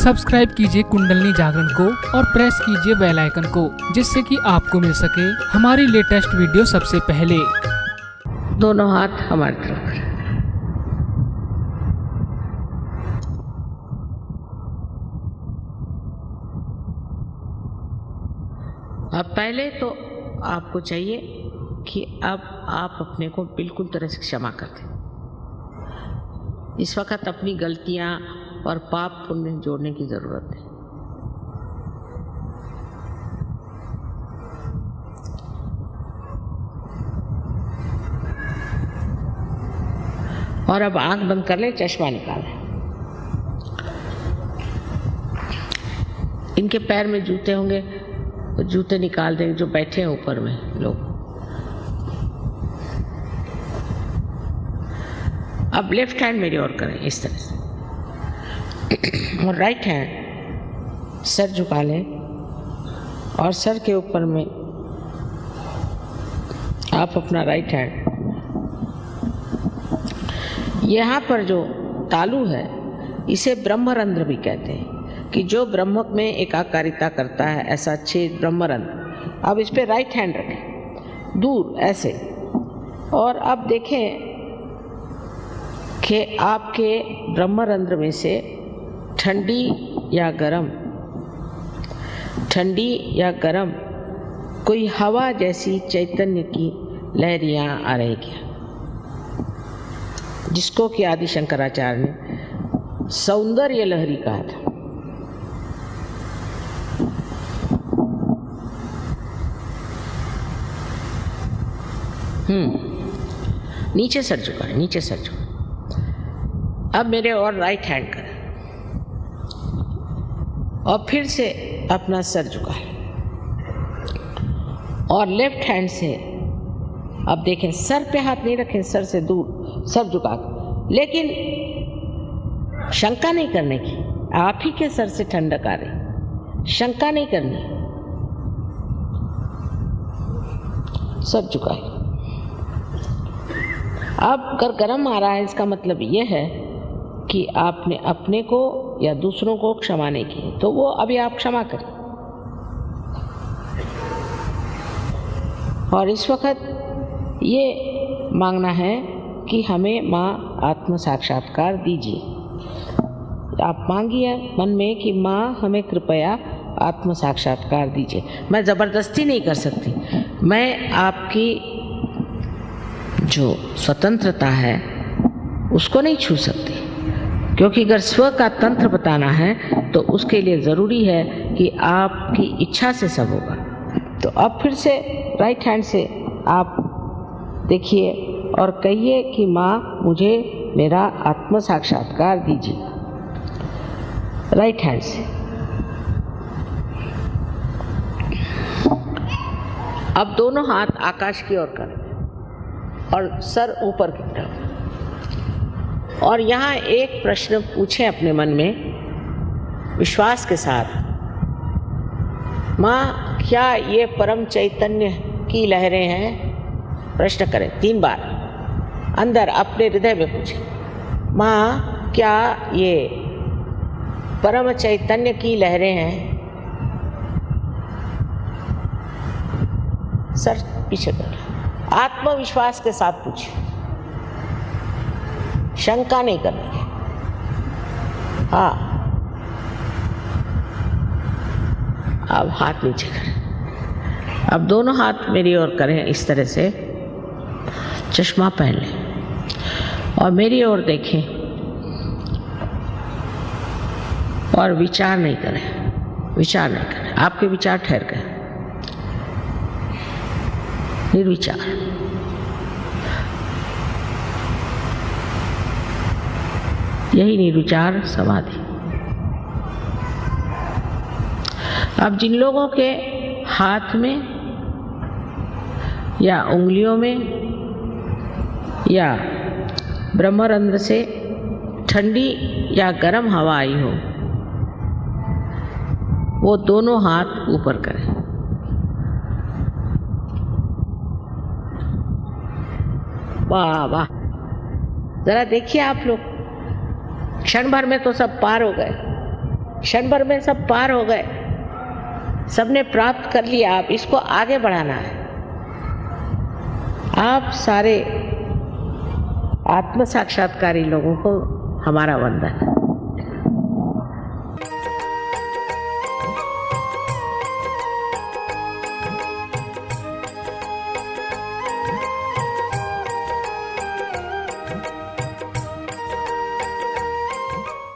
Subscribe कीजिए कुंडलिनी जागरण को और प्रेस कीजिए बेल आइकन को, जिससे कि आपको मिल सके हमारी लेटेस्ट वीडियो सबसे पहले। दोनों हाथ हमारी तरफ करें। अब पहले तो आपको चाहिए कि अब आप अपने को बिल्कुल तरह से क्षमा कर दें। इस वक्त अपनी गलतियां और पाप पुण्य जोड़ने की जरूरत है। और अब आंख बंद कर ले, चश्मा निकालें। इनके पैर में जूते होंगे तो जूते निकाल देंगे, जो बैठे हैं ऊपर में लोग। अब लेफ्ट हैंड मेरी ओर करें इस तरह से, और राइट हैंड सर झुका लें, और सर के ऊपर में आप अपना राइट हैंड, यहाँ पर जो तालू है इसे ब्रह्मरंध्र भी कहते हैं, कि जो ब्रह्म में एकाकारिता करता है, ऐसा छेद ब्रह्मरंध्र। अब इस पे राइट हैंड रखें दूर ऐसे, और अब देखें कि आपके ब्रह्मरंध्र में से ठंडी या गरम कोई हवा जैसी चैतन्य की लहरियां आ रही क्या, जिसको कि आदि शंकराचार्य ने सौंदर्य लहरी कहा था। नीचे सर झुका, नीचे सर झुका। अब मेरे और राइट हैंड करें, और फिर से अपना सर झुका, और लेफ्ट हैंड से अब देखें, सर पे हाथ नहीं रखें, सर से दूर सर झुका, लेकिन शंका नहीं करने की। आप ही के सर से ठंडक आ रही, शंका नहीं करनी, सर झुकाए। अब अगर गर्म आ रहा है, इसका मतलब यह है कि आपने अपने को या दूसरों को क्षमा नहीं की, तो वो अभी आप क्षमा करें। और इस वक्त ये मांगना है कि हमें माँ आत्म साक्षात्कार दीजिए। आप मांगिए मन में कि माँ हमें कृपया आत्म साक्षात्कार दीजिए। मैं ज़बरदस्ती नहीं कर सकती, मैं आपकी जो स्वतंत्रता है उसको नहीं छू सकती, क्योंकि अगर स्व का तंत्र बताना है तो उसके लिए ज़रूरी है कि आपकी इच्छा से सब होगा। तो अब फिर से राइट हैंड से आप देखिए और कहिए कि माँ मुझे मेरा आत्म साक्षात्कार दीजिए, राइट हैंड से। अब दोनों हाथ आकाश की ओर करें और सर ऊपर की तरफ, और यहाँ एक प्रश्न पूछें अपने मन में विश्वास के साथ, माँ क्या ये परम चैतन्य की लहरें हैं? प्रश्न करें 3 बार अंदर अपने हृदय में पूछें, माँ क्या ये परम चैतन्य की लहरें हैं? सर पीछे कर, आत्मविश्वास के साथ पूछिए, शंका नहीं करनी है। हाँ, अब हाथ नीचे करें। अब दोनों हाथ मेरी ओर करें इस तरह से, चश्मा पहन लें और मेरी ओर देखें, और विचार नहीं करें। आपके विचार ठहर गए, निर्विचार। यही निर्विचार समाधि। अब जिन लोगों के हाथ में या उंगलियों में या ब्रह्मरंध्र से ठंडी या गर्म हवा आई हो, वो दोनों हाथ ऊपर करें। वाह वाह, जरा देखिए आप लोग, क्षण भर में तो सब पार हो गए। क्षण भर में सब पार हो गए, सबने प्राप्त कर लिया। आप इसको आगे बढ़ाना है। आप सारे आत्म साक्षात्कारी लोगों को हमारा वंदन।